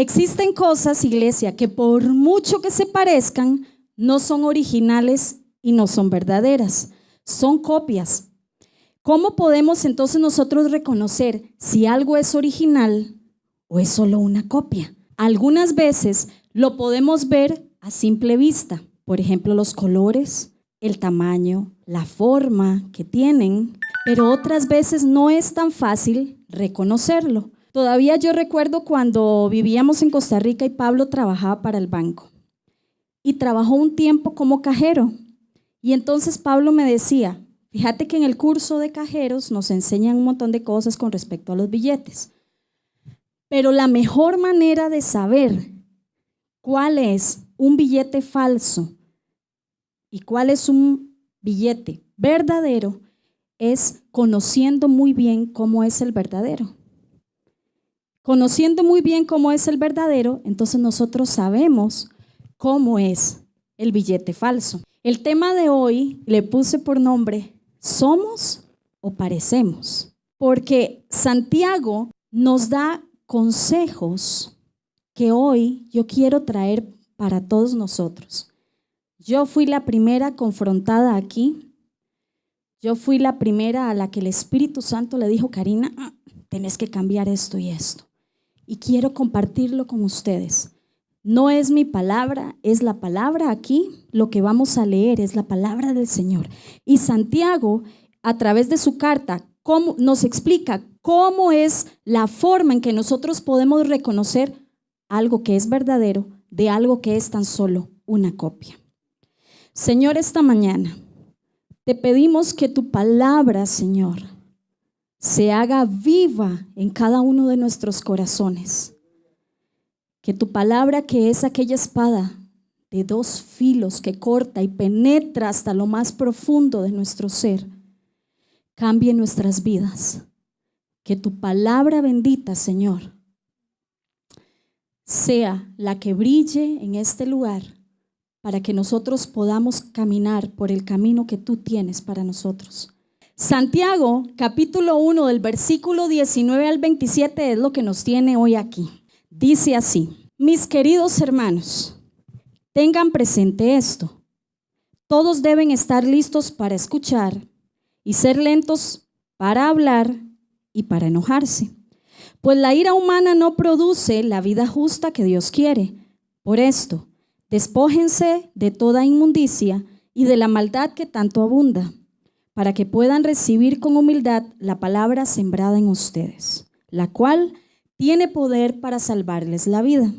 Existen cosas, iglesia, que por mucho que se parezcan, no son originales y no son verdaderas, son copias. ¿Cómo podemos entonces nosotros reconocer si algo es original o es solo una copia? Algunas veces lo podemos ver a simple vista, por ejemplo, los colores, el tamaño, la forma que tienen, pero otras veces no es tan fácil reconocerlo. Todavía yo recuerdo cuando vivíamos en Costa Rica y Pablo trabajaba para el banco y trabajó un tiempo como cajero. Y entonces Pablo me decía, fíjate que en el curso de cajeros nos enseñan un montón de cosas con respecto a los billetes, pero la mejor manera de saber cuál es un billete falso y cuál es un billete verdadero es conociendo muy bien cómo es el verdadero. Conociendo muy bien cómo es el verdadero, entonces nosotros sabemos cómo es el billete falso. El tema de hoy le puse por nombre, ¿somos o parecemos? Porque Santiago nos da consejos que hoy yo quiero traer para todos nosotros. Yo fui la primera confrontada aquí. Yo fui la primera a la que el Espíritu Santo le dijo, Karina, tenés que cambiar esto y esto. Y quiero compartirlo con ustedes. No es mi palabra, es la palabra aquí. Lo que vamos a leer es la palabra del Señor. Y Santiago, a través de su carta, nos explica cómo es la forma en que nosotros podemos reconocer algo que es verdadero de algo que es tan solo una copia. Señor, esta mañana te pedimos que tu palabra, Señor, se haga viva en cada uno de nuestros corazones. Que tu palabra, que es aquella espada de 2 filos que corta y penetra hasta lo más profundo de nuestro ser, cambie nuestras vidas. Que tu palabra bendita, Señor, sea la que brille en este lugar para que nosotros podamos caminar por el camino que tú tienes para nosotros. Santiago, capítulo 1, del versículo 19 al 27 es lo que nos tiene hoy aquí. Dice así, mis queridos hermanos, tengan presente esto. Todos deben estar listos para escuchar y ser lentos para hablar y para enojarse. Pues la ira humana no produce la vida justa que Dios quiere. Por esto, despójense de toda inmundicia y de la maldad que tanto abunda, para que puedan recibir con humildad la palabra sembrada en ustedes, la cual tiene poder para salvarles la vida.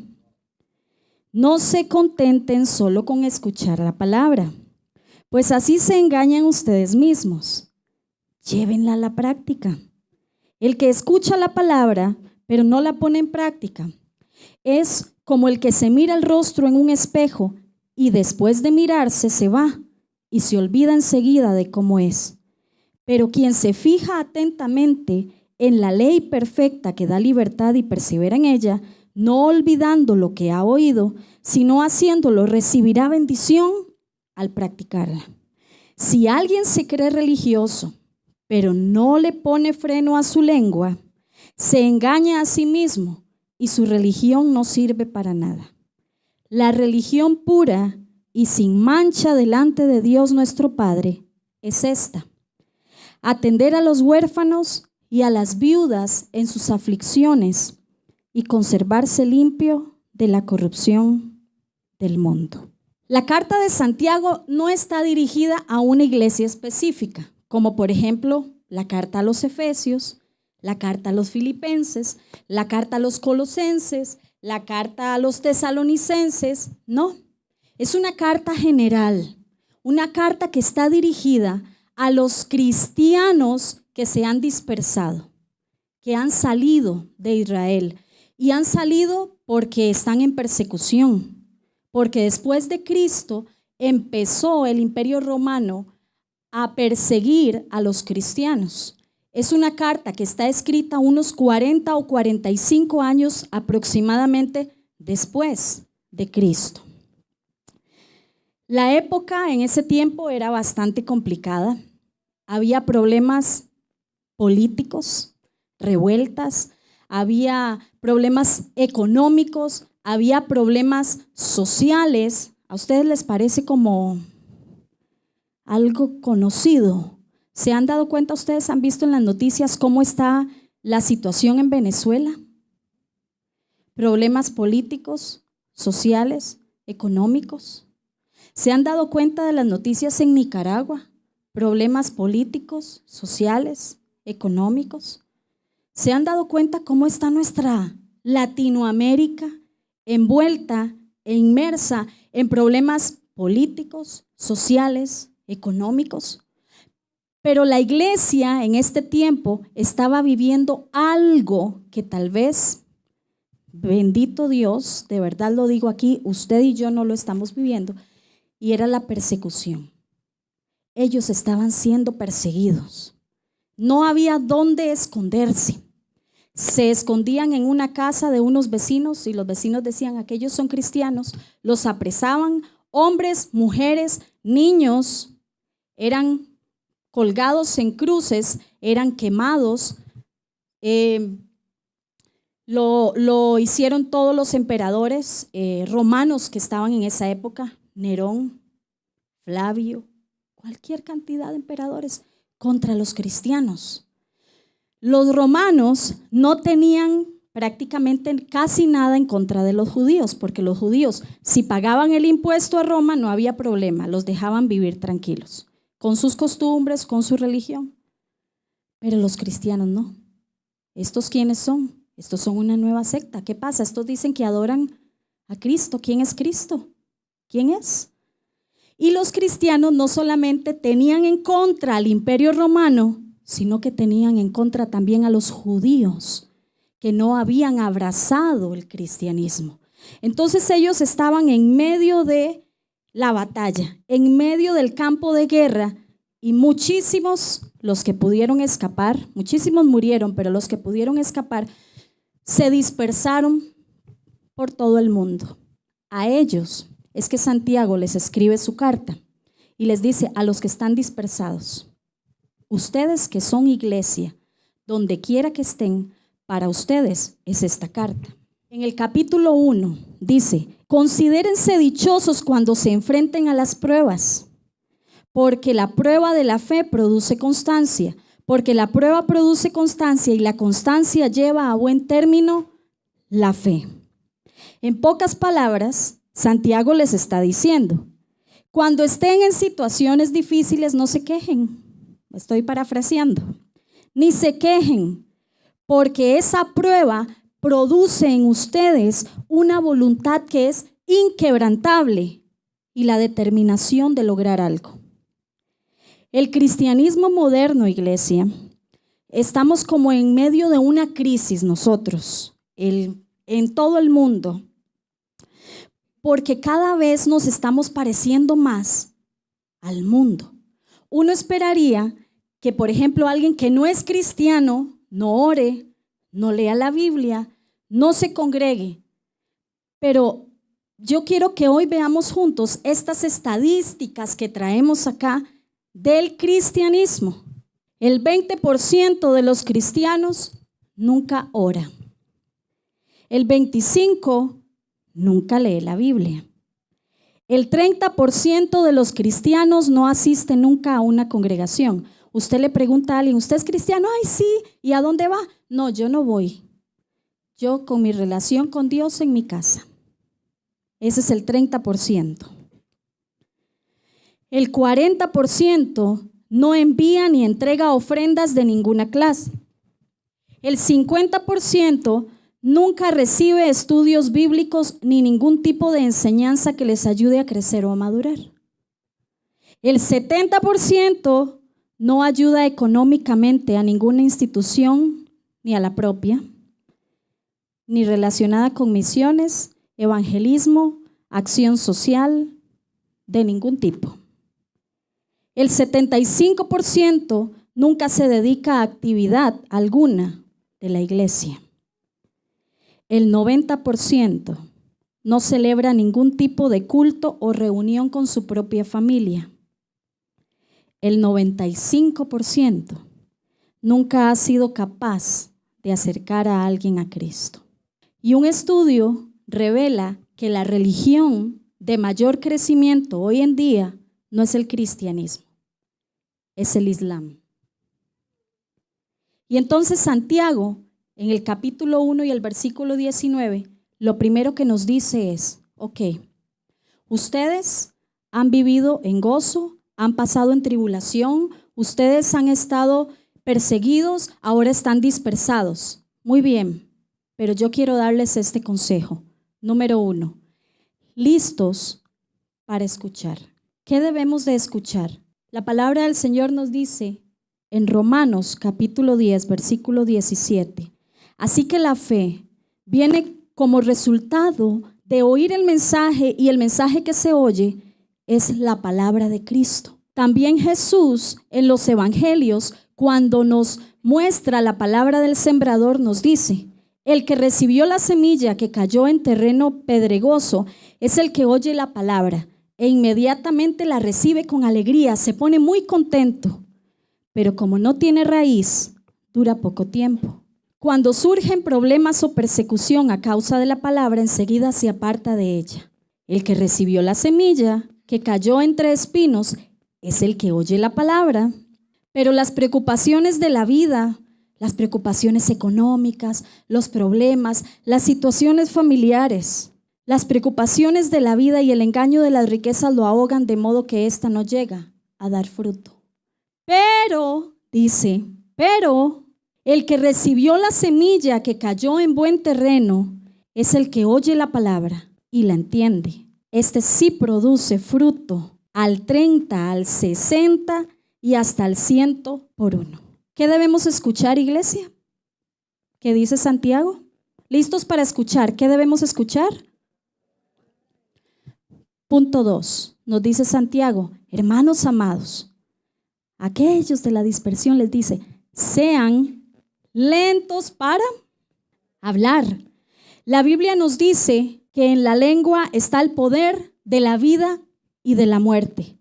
No se contenten solo con escuchar la palabra, pues así se engañan ustedes mismos. Llévenla a la práctica. El que escucha la palabra, pero no la pone en práctica, es como el que se mira el rostro en un espejo y después de mirarse se va y se olvida enseguida de cómo es. Pero quien se fija atentamente en la ley perfecta que da libertad y persevera en ella, no olvidando lo que ha oído, sino haciéndolo, recibirá bendición al practicarla. Si alguien se cree religioso, pero no le pone freno a su lengua, se engaña a sí mismo y su religión no sirve para nada. La religión pura y sin mancha delante de Dios nuestro Padre es esta: atender a los huérfanos y a las viudas en sus aflicciones y conservarse limpio de la corrupción del mundo. La carta de Santiago no está dirigida a una iglesia específica, como por ejemplo la carta a los Efesios, la carta a los Filipenses, la carta a los Colosenses, la carta a los Tesalonicenses. No, es una carta general, una carta que está dirigida a los cristianos que se han dispersado, que han salido de Israel y han salido porque están en persecución, porque después de Cristo empezó el Imperio Romano a perseguir a los cristianos. Es una carta que está escrita unos 40 o 45 años aproximadamente después de Cristo. La época en ese tiempo era bastante complicada. Había problemas políticos, revueltas, había problemas económicos, había problemas sociales. ¿A ustedes les parece como algo conocido? ¿Se han dado cuenta, ustedes han visto en las noticias cómo está la situación en Venezuela? Problemas políticos, sociales, económicos. ¿Se han dado cuenta de las noticias en Nicaragua? Problemas políticos, sociales, económicos. ¿Se han dado cuenta cómo está nuestra Latinoamérica envuelta e inmersa en problemas políticos, sociales, económicos? Pero la iglesia en este tiempo estaba viviendo algo que tal vez, bendito Dios, de verdad lo digo aquí, usted y yo no lo estamos viviendo, y era la persecución. Ellos estaban siendo perseguidos. No había dónde esconderse. Se escondían en una casa de unos vecinos y los vecinos decían, aquellos son cristianos. Los apresaban, hombres, mujeres, niños, eran colgados en cruces, eran quemados. Lo hicieron todos los emperadores romanos que estaban en esa época, Nerón, Flavio, cualquier cantidad de emperadores contra los cristianos. Los romanos no tenían prácticamente casi nada en contra de los judíos, porque los judíos, si pagaban el impuesto a Roma, no había problema, los dejaban vivir tranquilos, con sus costumbres, con su religión. Pero los cristianos no. ¿Estos quiénes son? Estos son una nueva secta. ¿Qué pasa? Estos dicen que adoran a Cristo. ¿Quién es Cristo? ¿Quién es? Y los cristianos no solamente tenían en contra al Imperio Romano, sino que tenían en contra también a los judíos que no habían abrazado el cristianismo. Entonces ellos estaban en medio de la batalla, en medio del campo de guerra, y muchísimos, los que pudieron escapar, muchísimos murieron, pero los que pudieron escapar se dispersaron por todo el mundo. A ellos es que Santiago les escribe su carta y les dice a los que están dispersados, ustedes que son iglesia, donde quiera que estén, para ustedes es esta carta. En el capítulo 1 dice, considérense dichosos cuando se enfrenten a las pruebas, porque la prueba de la fe produce constancia, porque la prueba produce constancia y la constancia lleva a buen término la fe. En pocas palabras, Santiago les está diciendo, cuando estén en situaciones difíciles no se quejen, estoy parafraseando, ni se quejen, porque esa prueba produce en ustedes una voluntad que es inquebrantable y la determinación de lograr algo. El cristianismo moderno, iglesia, estamos como en medio de una crisis nosotros, en todo el mundo, porque cada vez nos estamos pareciendo más al mundo. Uno esperaría que, por ejemplo, alguien que no es cristiano no ore, no lea la Biblia, no se congregue. Pero yo quiero que hoy veamos juntos estas estadísticas que traemos acá del cristianismo. El 20% de los cristianos nunca ora. El 25% nunca lee la Biblia. El 30% de los cristianos no asiste nunca a una congregación. Usted le pregunta a alguien, ¿usted es cristiano? Ay, sí. ¿Y a dónde va? No, yo no voy. Yo con mi relación con Dios en mi casa. Ese es el 30%. El 40% no envía ni entrega ofrendas de ninguna clase. El 50% nunca recibe estudios bíblicos ni ningún tipo de enseñanza que les ayude a crecer o a madurar. El 70% no ayuda económicamente a ninguna institución ni a la propia, ni relacionada con misiones, evangelismo, acción social, de ningún tipo. El 75% nunca se dedica a actividad alguna de la iglesia. El 90% no celebra ningún tipo de culto o reunión con su propia familia. El 95% nunca ha sido capaz de acercar a alguien a Cristo. Y un estudio revela que la religión de mayor crecimiento hoy en día no es el cristianismo, es el Islam. Y entonces Santiago, en el capítulo 1 y el versículo 19, lo primero que nos dice es, ok, ustedes han vivido en gozo, han pasado en tribulación, ustedes han estado perseguidos, ahora están dispersados. Muy bien, pero yo quiero darles este consejo. Número 1, listos para escuchar. ¿Qué debemos de escuchar? La palabra del Señor nos dice en Romanos capítulo 10, versículo 17. Así que la fe viene como resultado de oír el mensaje, y el mensaje que se oye es la palabra de Cristo. También Jesús en los evangelios, cuando nos muestra la palabra del sembrador, nos dice: el que recibió la semilla que cayó en terreno pedregoso es el que oye la palabra e inmediatamente la recibe con alegría, se pone muy contento, pero como no tiene raíz, dura poco tiempo. Cuando surgen problemas o persecución a causa de la palabra, enseguida se aparta de ella. El que recibió la semilla que cayó entre espinos es el que oye la palabra, pero las preocupaciones de la vida, las preocupaciones económicas, los problemas, las situaciones familiares, las preocupaciones de la vida y el engaño de las riquezas lo ahogan, de modo que ésta no llega a dar fruto. Pero, dice, el que recibió la semilla que cayó en buen terreno es el que oye la palabra y la entiende. Este sí produce fruto al 30, al 60 y hasta al 100 por uno. ¿Qué debemos escuchar, iglesia? ¿Qué dice Santiago? ¿Listos para escuchar? ¿Qué debemos escuchar? Punto 2. Nos dice Santiago: hermanos amados, aquellos de la dispersión les dice, sean lentos para hablar. La Biblia nos dice que en la lengua está el poder de la vida y de la muerte.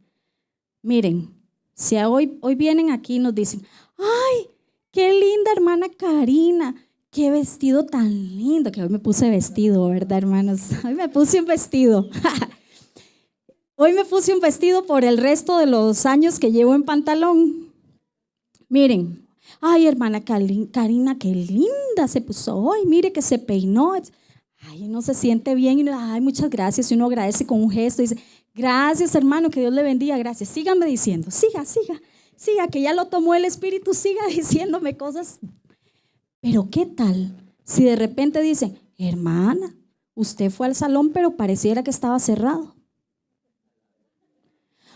Miren, si hoy vienen aquí y nos dicen, ay, qué linda hermana Karina, qué vestido tan lindo, que hoy me puse vestido, ¿verdad, hermanos? Hoy me puse un vestido. Hoy me puse un vestido por el resto de los años que llevo en pantalón. Miren, ay, hermana Karina, qué linda se puso hoy, mire que se peinó. Ay, uno se siente bien y uno, ay, muchas gracias. Y uno agradece con un gesto y dice, gracias, hermano, que Dios le bendiga, gracias. Síganme diciendo, siga, que ya lo tomó el Espíritu, siga diciéndome cosas. Pero ¿qué tal si de repente dicen, hermana, usted fue al salón, pero pareciera que estaba cerrado?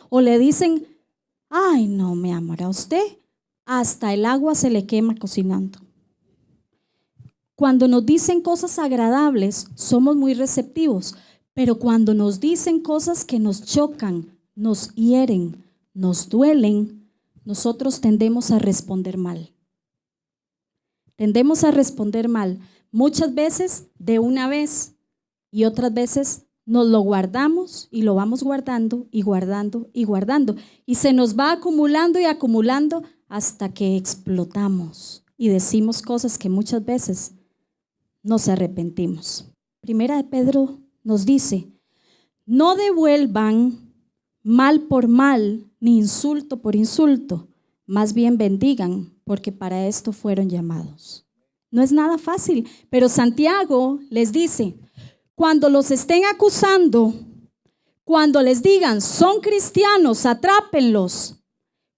O le dicen, ay, no, mi amor, a usted hasta el agua se le quema cocinando. Cuando nos dicen cosas agradables, somos muy receptivos, pero cuando nos dicen cosas que nos chocan, nos hieren, nos duelen, nosotros tendemos a responder mal. Tendemos a responder mal, muchas veces de una vez y otras veces nos lo guardamos y lo vamos guardando y guardando y guardando. Y se nos va acumulando y acumulando hasta que explotamos y decimos cosas que muchas veces nos arrepentimos. Primera de Pedro nos dice, no devuelvan mal por mal ni insulto por insulto, más bien bendigan, porque para esto fueron llamados. No es nada fácil, pero Santiago les dice, cuando los estén acusando, cuando les digan son cristianos, atrápenlos,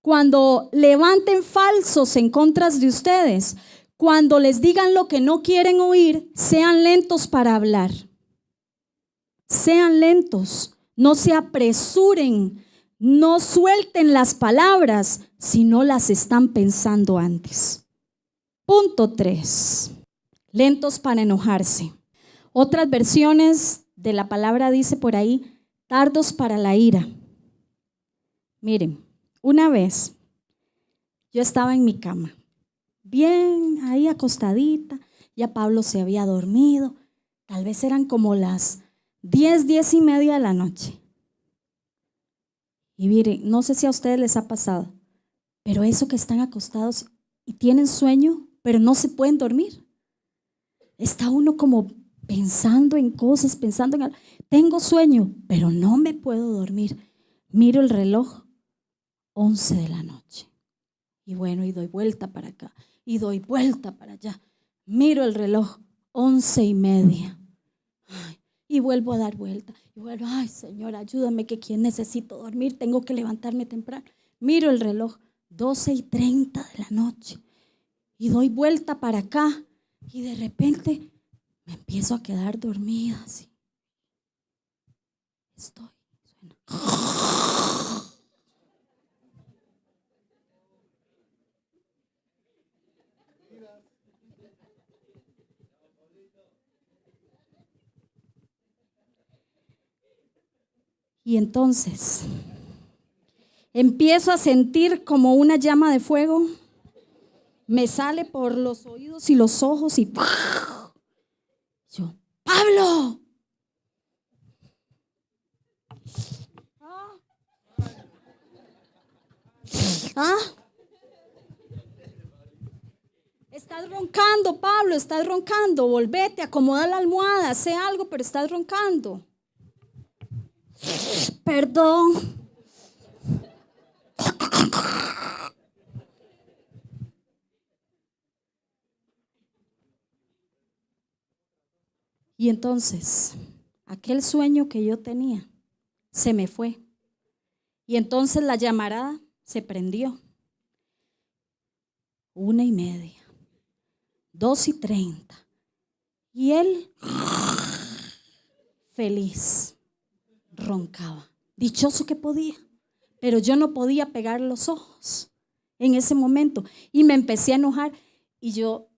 cuando levanten falsos en contra de ustedes, cuando les digan lo que no quieren oír, sean lentos para hablar. Sean lentos, no se apresuren, no suelten las palabras si no las están pensando antes. Punto 3. Lentos para enojarse. Otras versiones de la palabra dice por ahí, tardos para la ira. Miren, una vez yo estaba en mi cama, bien ahí acostadita, ya Pablo se había dormido, tal vez eran como las 10:30 de la noche. Y miren, no sé si a ustedes les ha pasado, pero eso que están acostados y tienen sueño, pero no se pueden dormir. Está uno como pensando en cosas, pensando en algo. Tengo sueño, pero no me puedo dormir. Miro el reloj, 11 de la noche. Y bueno, y doy vuelta para acá, y doy vuelta para allá. Miro el reloj, 11:30. Ay, y vuelvo a dar vuelta. Y vuelvo, ay, Señor, ayúdame, que quien necesito dormir, tengo que levantarme temprano. Miro el reloj, 12:30 de la noche. Y doy vuelta para acá. Y de repente me empiezo a quedar dormida así. Estoy. Y entonces empiezo a sentir como una llama de fuego. Me sale por los oídos y los ojos y yo, ¡Pablo! ¿Ah? Estás roncando, Pablo, estás roncando. Volvete, acomoda la almohada, sé algo, pero estás roncando. Perdón. Y entonces, aquel sueño que yo tenía se me fue. Y entonces la llamarada se prendió. 1:30, 2:30. Y él, feliz, roncaba. Dichoso que podía. Pero yo no podía pegar los ojos en ese momento. Y me empecé a enojar. Y yo,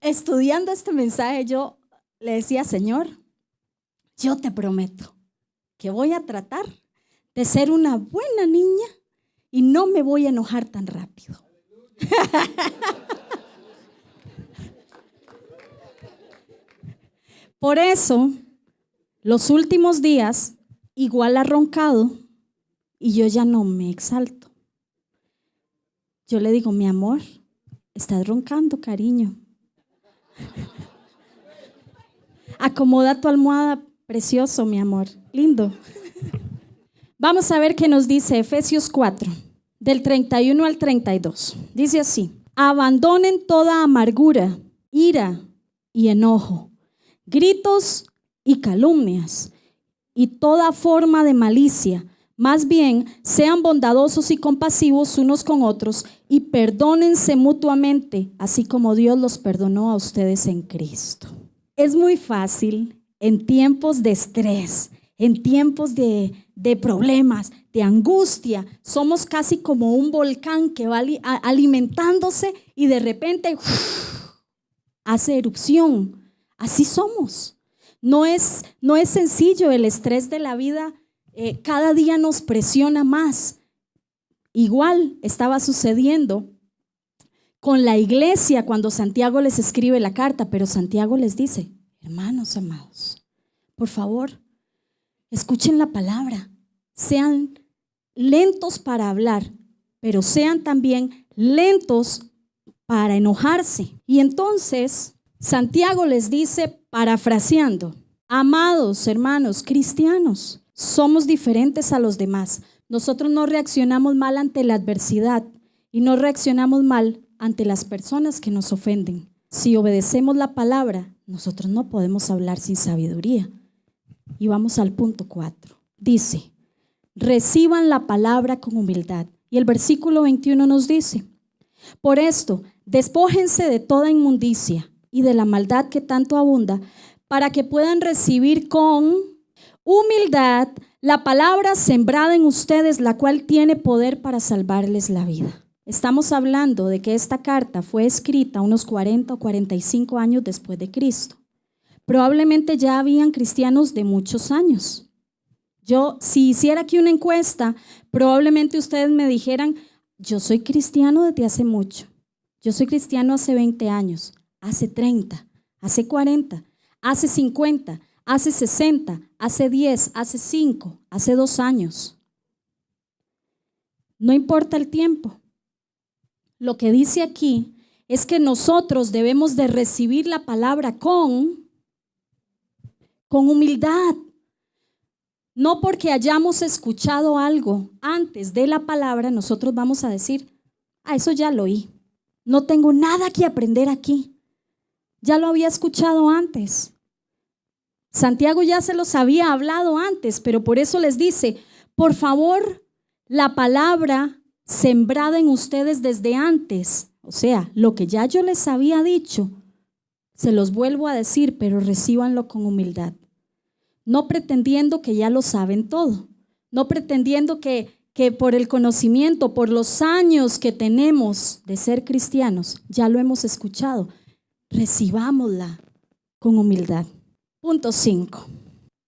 estudiando este mensaje, yo le decía, Señor, yo te prometo que voy a tratar de ser una buena niña y no me voy a enojar tan rápido. Por eso, los últimos días, igual ha roncado y yo ya no me exalto. Yo le digo, mi amor, estás roncando, cariño. Acomoda tu almohada, precioso, mi amor, lindo. Vamos a ver qué nos dice Efesios 4, del 31 al 32. Dice así: abandonen toda amargura, ira y enojo, gritos y calumnias y toda forma de malicia. Más bien, sean bondadosos y compasivos unos con otros y perdónense mutuamente, así como Dios los perdonó a ustedes en Cristo. Es muy fácil en tiempos de estrés, en tiempos de problemas, de angustia. Somos casi como un volcán que va alimentándose y de repente hace erupción. Así somos. No es sencillo el estrés de la vida. Cada día nos presiona más. Igual estaba sucediendo con la iglesia cuando Santiago les escribe la carta, pero Santiago les dice: hermanos amados, por favor, escuchen la palabra, sean lentos para hablar, pero sean también lentos para enojarse. Y entonces Santiago les dice, parafraseando: amados hermanos cristianos, somos diferentes a los demás. Nosotros no reaccionamos mal ante la adversidad y no reaccionamos mal ante las personas que nos ofenden. Si obedecemos la palabra, nosotros no podemos hablar sin sabiduría. Y vamos al punto 4. Dice: reciban la palabra con humildad. Y el versículo 21 nos dice: por esto, despójense de toda inmundicia y de la maldad que tanto abunda, para que puedan recibir con humildad la palabra sembrada en ustedes, la cual tiene poder para salvarles la vida. Estamos hablando de que esta carta fue escrita unos 40 o 45 años después de Cristo. Probablemente ya habían cristianos de muchos años. Yo, si hiciera aquí una encuesta, probablemente ustedes me dijeran: yo soy cristiano desde hace mucho. Yo soy cristiano hace 20 años, hace 30, hace 40, hace 50, hace 60, hace 10, hace 5, hace 2 años. No importa el tiempo. Lo que dice aquí es que nosotros debemos de recibir la palabra con humildad. No porque hayamos escuchado algo antes de la palabra, nosotros vamos a decir, eso ya lo oí. No tengo nada que aprender aquí. Ya lo había escuchado antes. Santiago ya se los había hablado antes, pero por eso les dice, por favor, la palabra sembrada en ustedes desde antes, o sea, lo que ya yo les había dicho, se los vuelvo a decir, pero recíbanlo con humildad. No pretendiendo que ya lo saben todo, no pretendiendo que por el conocimiento, por los años que tenemos de ser cristianos, ya lo hemos escuchado. Recibámosla con humildad. Punto 5.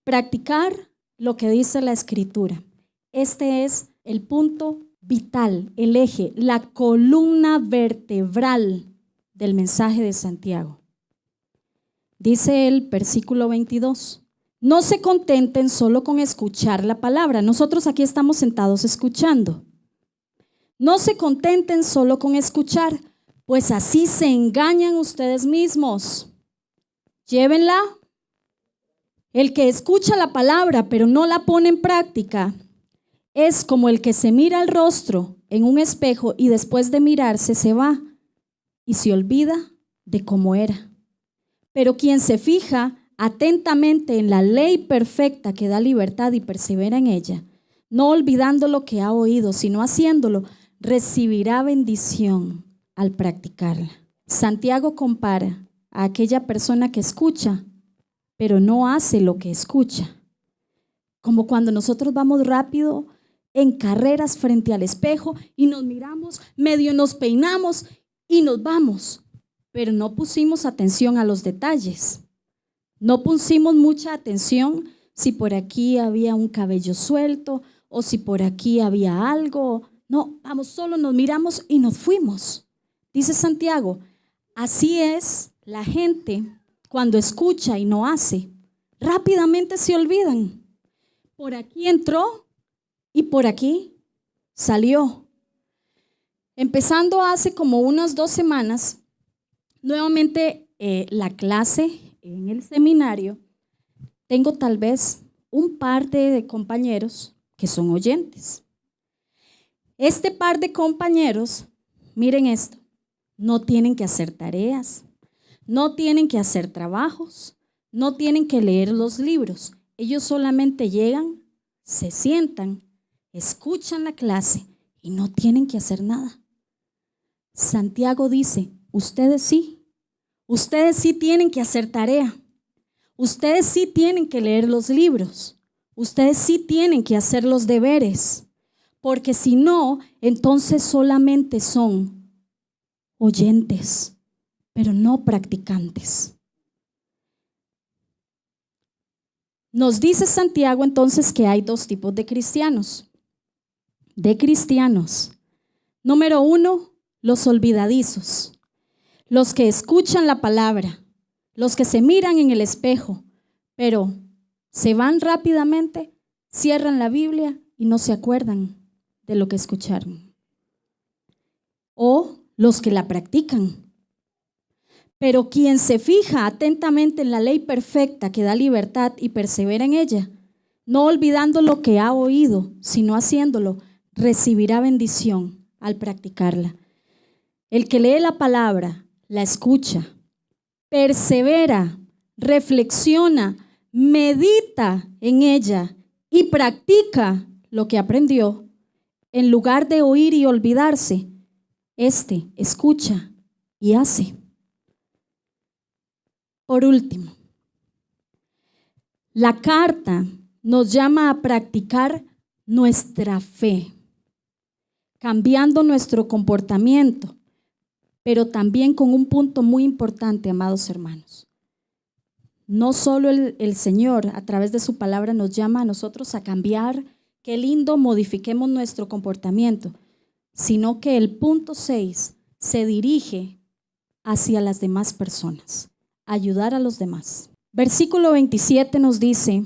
Practicar lo que dice la Escritura. Este es el punto vital, el eje, la columna vertebral del mensaje de Santiago. Dice el versículo 22. No se contenten solo con escuchar la palabra. Nosotros aquí estamos sentados escuchando. No se contenten solo con escuchar, pues así se engañan ustedes mismos. Llévenla. El que escucha la palabra pero no la pone en práctica es como el que se mira el rostro en un espejo y después de mirarse se va y se olvida de cómo era. Pero quien se fija atentamente en la ley perfecta que da libertad y persevera en ella, no olvidando lo que ha oído, sino haciéndolo, recibirá bendición al practicarla. Santiago compara a aquella persona que escucha, pero no hace lo que escucha. Como cuando nosotros vamos rápido en carreras frente al espejo y nos miramos, medio nos peinamos y nos vamos, pero no pusimos atención a los detalles. No pusimos mucha atención si por aquí había un cabello suelto o si por aquí había algo. No, vamos, solo nos miramos y nos fuimos. Dice Santiago, así es la gente cuando escucha y no hace. Rápidamente se olvidan. Por aquí entró y por aquí salió. Empezando hace como unas 2 semanas, nuevamente la clase en el seminario, tengo tal vez un par de compañeros que son oyentes. Este par de compañeros, miren esto, no tienen que hacer tareas, no tienen que hacer trabajos, no tienen que leer los libros. Ellos solamente llegan, se sientan, escuchan la clase y no tienen que hacer nada. Santiago dice, ustedes sí tienen que hacer tarea. Ustedes sí tienen que leer los libros. Ustedes sí tienen que hacer los deberes. Porque si no, entonces solamente son oyentes, pero no practicantes. Nos dice Santiago entonces que hay 2 tipos de cristianos. Número 1, los olvidadizos. Los que escuchan la palabra, los que se miran en el espejo, pero se van rápidamente, cierran la Biblia y no se acuerdan de lo que escucharon. O los que la practican. Pero quien se fija atentamente en la ley perfecta que da libertad y persevera en ella, no olvidando lo que ha oído, sino haciéndolo, recibirá bendición al practicarla. El que lee la palabra, la escucha, persevera, reflexiona, medita en ella y practica lo que aprendió, en lugar de oír y olvidarse, escucha y hace. Por último, la carta nos llama a practicar nuestra fe, cambiando nuestro comportamiento, pero también con un punto muy importante, amados hermanos. No solo el Señor a través de su palabra nos llama a nosotros a cambiar, qué lindo, modifiquemos nuestro comportamiento, sino que el punto 6 se dirige hacia las demás personas, ayudar a los demás. Versículo 27 nos dice,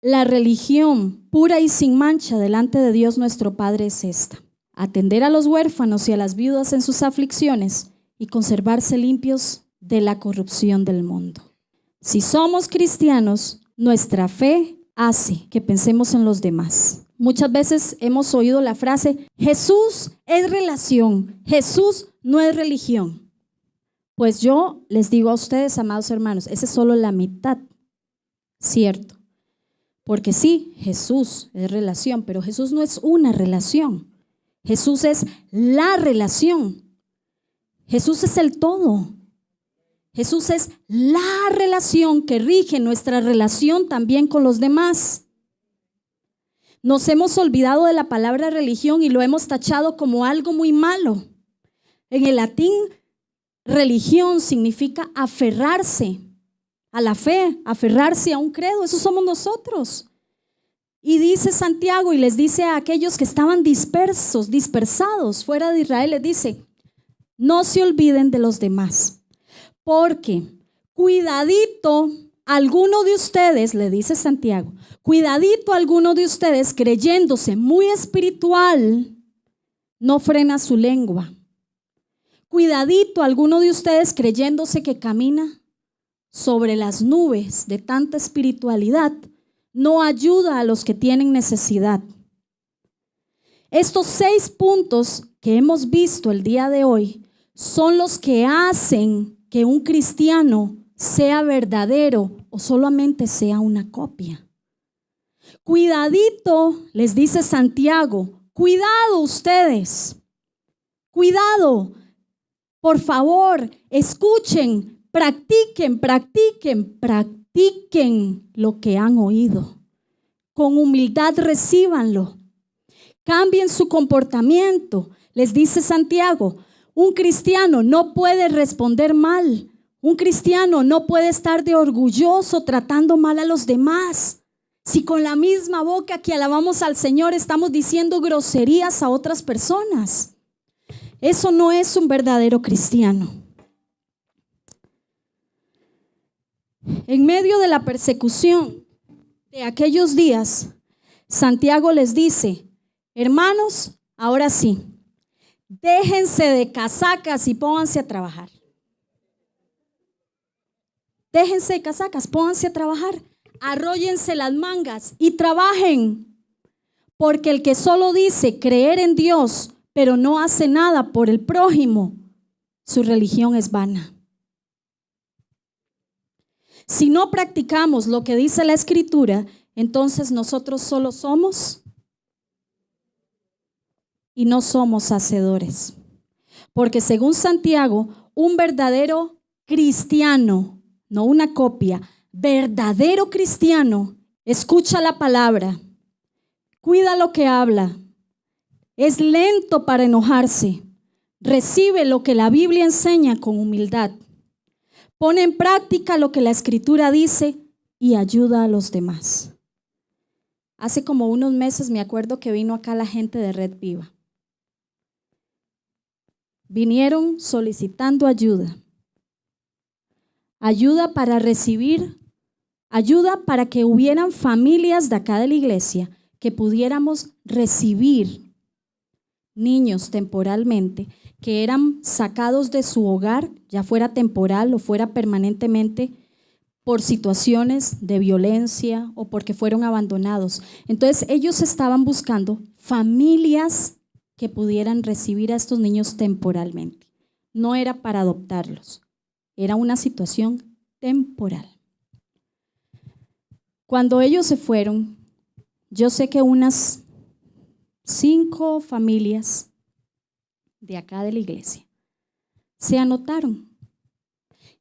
la religión pura y sin mancha delante de Dios nuestro Padre es esta: atender a los huérfanos y a las viudas en sus aflicciones y conservarse limpios de la corrupción del mundo. Si somos cristianos, nuestra fe hace que pensemos en los demás. Muchas veces hemos oído la frase, Jesús es relación, Jesús no es religión. Pues yo les digo a ustedes, amados hermanos, esa es solo la mitad, cierto. Porque sí, Jesús es relación, pero Jesús no es una relación. Jesús es la relación. Jesús es el todo. Jesús es la relación que rige nuestra relación también con los demás. Nos hemos olvidado de la palabra religión y lo hemos tachado como algo muy malo. En el latín, religión significa aferrarse a la fe, aferrarse a un credo. Eso somos nosotros. Y dice Santiago y les dice a aquellos que estaban dispersados fuera de Israel, les dice, no se olviden de los demás, porque cuidadito alguno de ustedes, le dice Santiago, cuidadito alguno de ustedes creyéndose muy espiritual, no frena su lengua. Cuidadito alguno de ustedes creyéndose que camina sobre las nubes de tanta espiritualidad, no ayuda a los que tienen necesidad. Estos 6 puntos que hemos visto el día de hoy son los que hacen que un cristiano sea verdadero o solamente sea una copia. Cuidadito, les dice Santiago, cuidado ustedes, cuidado, por favor, escuchen, practiquen lo que han oído. Con humildad recíbanlo. Cambien su comportamiento. Les dice Santiago, un cristiano no puede responder mal. Un cristiano no puede estar de orgulloso tratando mal a los demás. Si con la misma boca que alabamos al Señor estamos diciendo groserías a otras personas, eso no es un verdadero cristiano. En medio de la persecución de aquellos días, Santiago les dice, hermanos, ahora sí, déjense de casacas y pónganse a trabajar. Déjense de casacas, pónganse a trabajar, arróllense las mangas y trabajen, porque el que solo dice creer en Dios, pero no hace nada por el prójimo, su religión es vana. Si no practicamos lo que dice la Escritura, entonces nosotros solo somos y no somos hacedores. Porque según Santiago, un verdadero cristiano, no una copia, verdadero cristiano, escucha la palabra, cuida lo que habla, es lento para enojarse, recibe lo que la Biblia enseña con humildad, pone en práctica lo que la Escritura dice y ayuda a los demás. Hace como unos meses me acuerdo que vino acá la gente de Red Viva. Vinieron solicitando ayuda para recibir, ayuda para que hubieran familias de acá de la iglesia que pudiéramos recibir niños temporalmente que eran sacados de su hogar, ya fuera temporal o fuera permanentemente, por situaciones de violencia o porque fueron abandonados. Entonces ellos estaban buscando familias que pudieran recibir a estos niños temporalmente. No era para adoptarlos, era una situación temporal. Cuando ellos se fueron, yo sé que unas 5 familias de acá de la iglesia se anotaron.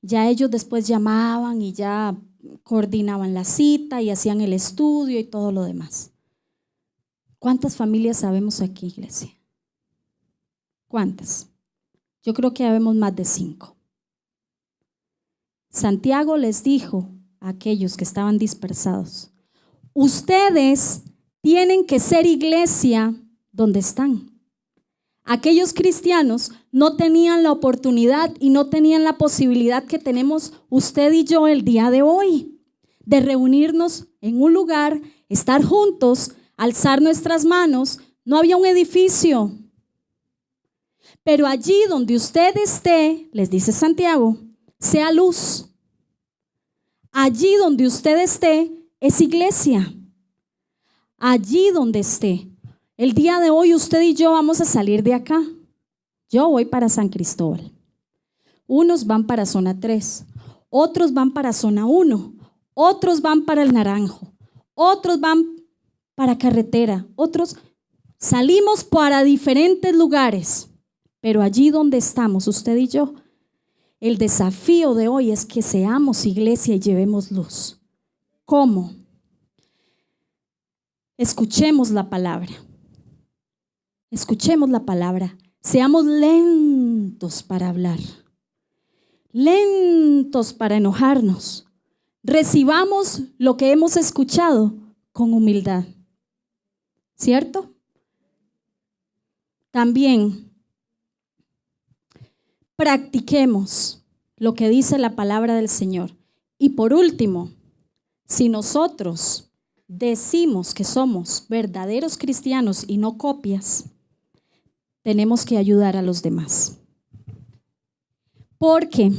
Ya ellos después llamaban y ya coordinaban la cita y hacían el estudio y todo lo demás. ¿Cuántas familias sabemos aquí, iglesia? ¿Cuántas? Yo creo que habemos más de 5. Santiago les dijo a aquellos que estaban dispersados, ustedes tienen que ser iglesia donde están. Aquellos cristianos no tenían la oportunidad y no tenían la posibilidad que tenemos usted y yo el día de hoy, de reunirnos en un lugar, estar juntos, alzar nuestras manos. No había un edificio. Pero allí donde usted esté, les dice Santiago, sea luz. Allí donde usted esté es iglesia. Allí donde esté. El día de hoy usted y yo vamos a salir de acá. Yo voy para San Cristóbal. Unos van para zona 3, otros van para zona 1, otros van para el Naranjo, otros van para carretera, otros salimos para diferentes lugares. Pero allí donde estamos, usted y yo, el desafío de hoy es que seamos iglesia y llevemos luz. ¿Cómo? Escuchemos la palabra. Escuchemos la palabra. Seamos lentos para hablar, lentos para enojarnos. Recibamos lo que hemos escuchado con humildad. ¿Cierto? También practiquemos lo que dice la palabra del Señor. Y por último, si nosotros decimos que somos verdaderos cristianos y no copias, tenemos que ayudar a los demás. Porque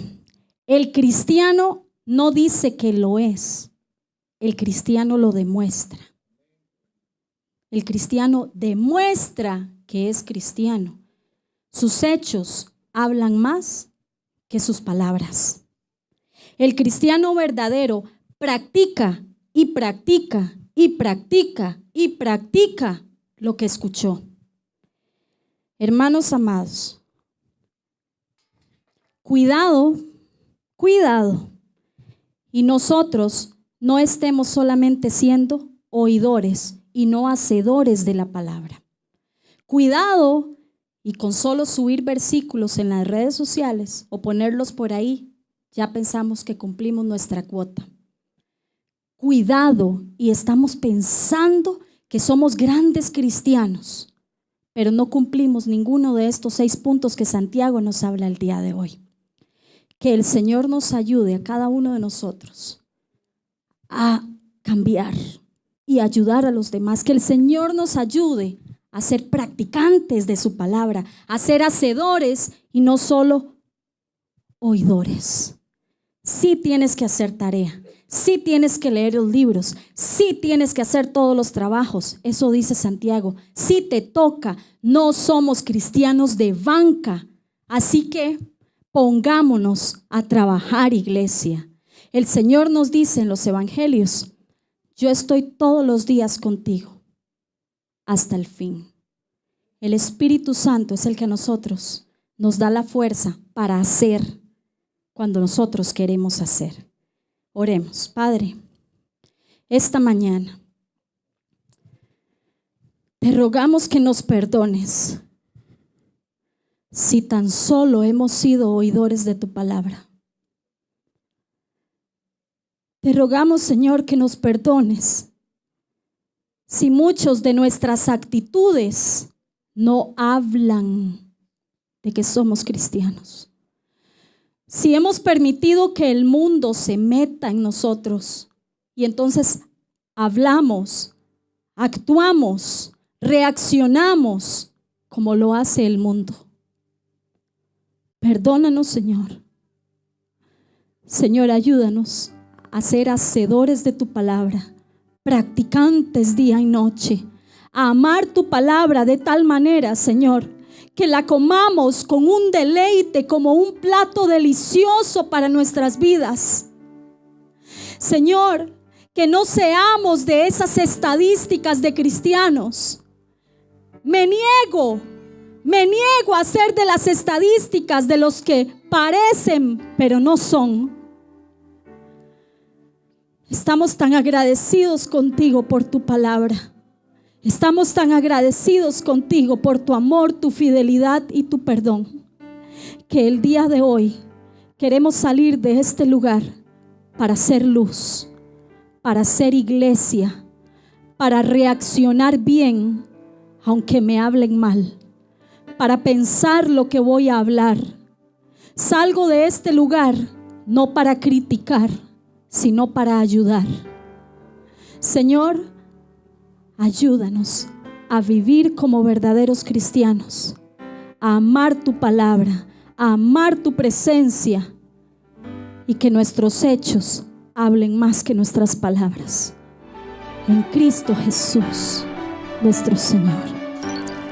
el cristiano no dice que lo es, el cristiano lo demuestra. El cristiano demuestra que es cristiano. Sus hechos hablan más que sus palabras. El cristiano verdadero practica y practica y practica y practica lo que escuchó. Hermanos amados, cuidado, cuidado. Y nosotros no estemos solamente siendo oidores y no hacedores de la palabra. Cuidado, y con solo subir versículos en las redes sociales o ponerlos por ahí, ya pensamos que cumplimos nuestra cuota. Cuidado, y estamos pensando que somos grandes cristianos, pero no cumplimos ninguno de estos 6 puntos que Santiago nos habla el día de hoy. Que el Señor nos ayude a cada uno de nosotros a cambiar y ayudar a los demás. Que el Señor nos ayude a ser practicantes de su palabra, a ser hacedores y no solo oidores. Sí tienes que hacer tarea, sí tienes que leer los libros, sí tienes que hacer todos los trabajos. Eso dice Santiago. Sí te toca, no somos cristianos de banca. Así que pongámonos a trabajar, iglesia. El Señor nos dice en los evangelios: yo estoy todos los días contigo hasta el fin. El Espíritu Santo es el que a nosotros nos da la fuerza para hacer cuando nosotros queremos hacer. Oremos. Padre, esta mañana te rogamos que nos perdones si tan solo hemos sido oidores de tu palabra. Te rogamos, Señor, que nos perdones si muchos de nuestras actitudes no hablan de que somos cristianos. Si hemos permitido que el mundo se meta en nosotros y entonces hablamos, actuamos, reaccionamos como lo hace el mundo. Perdónanos, Señor. Señor, ayúdanos a ser hacedores de tu palabra, practicantes día y noche, a amar tu palabra de tal manera, Señor, que la comamos con un deleite, como un plato delicioso para nuestras vidas. Señor, que no seamos de esas estadísticas de cristianos. Me niego a ser de las estadísticas de los que parecen, pero no son. Estamos tan agradecidos contigo por tu palabra. Estamos tan agradecidos contigo por tu amor, tu fidelidad y tu perdón, que el día de hoy queremos salir de este lugar para ser luz, para ser iglesia, para reaccionar bien aunque me hablen mal, para pensar lo que voy a hablar. Salgo de este lugar no para criticar, sino para ayudar. Señor, ayúdanos a vivir como verdaderos cristianos, a amar tu palabra, a amar tu presencia, y que nuestros hechos hablen más que nuestras palabras. En Cristo Jesús, nuestro Señor.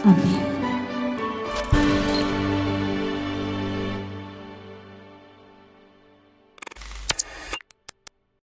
Amén.